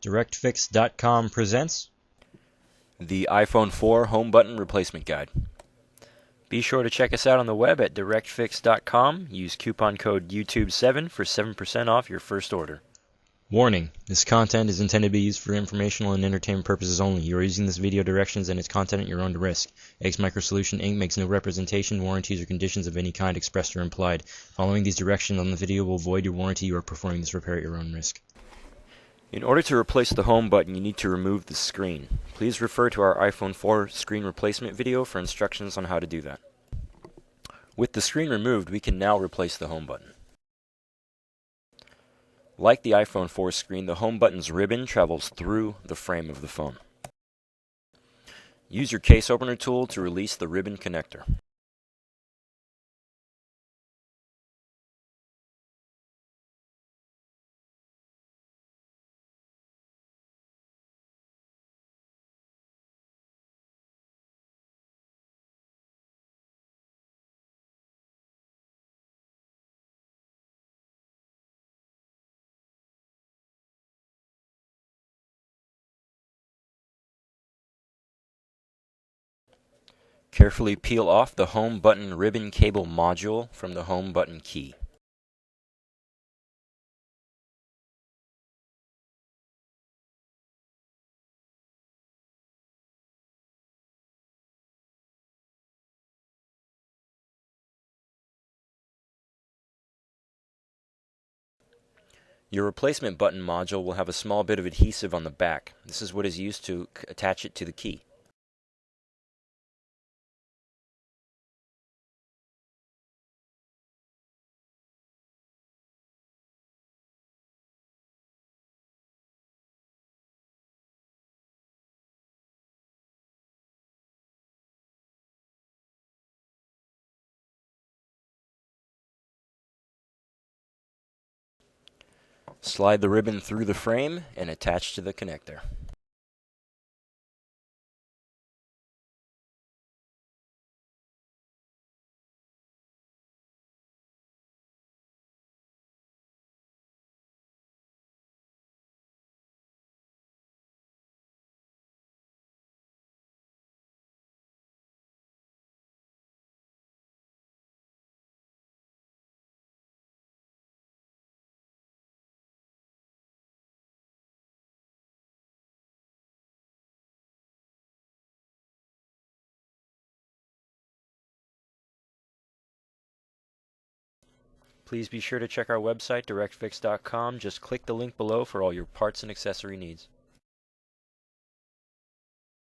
DirectFix.com presents the iPhone 4 Home Button Replacement Guide. Be sure to check us out on the web at directfix.com. Use coupon code YouTube7 for 7% off your first order. Warning: this content is intended to be used for informational and entertainment purposes only. You are using this video directions and its content at your own risk. X Microsolution Inc. makes no representation, warranties, or conditions of any kind expressed or implied. Following these directions on the video will void your warranty. You are performing this repair at your own risk. In order to replace the home button, you need to remove the screen. Please refer to our iPhone 4 screen replacement video for instructions on how to do that. With the screen removed, we can now replace the home button. Like the iPhone 4 screen, the home button's ribbon travels through the frame of the phone. Use your case opener tool to release the ribbon connector. Carefully peel off the home button ribbon cable module from the home button key. Your replacement button module will have a small bit of adhesive on the back. This is what is used to attach it to the key. Slide the ribbon through the frame and attach to the connector. Please be sure to check our website, directfix.com. Just click the link below for all your parts and accessory needs.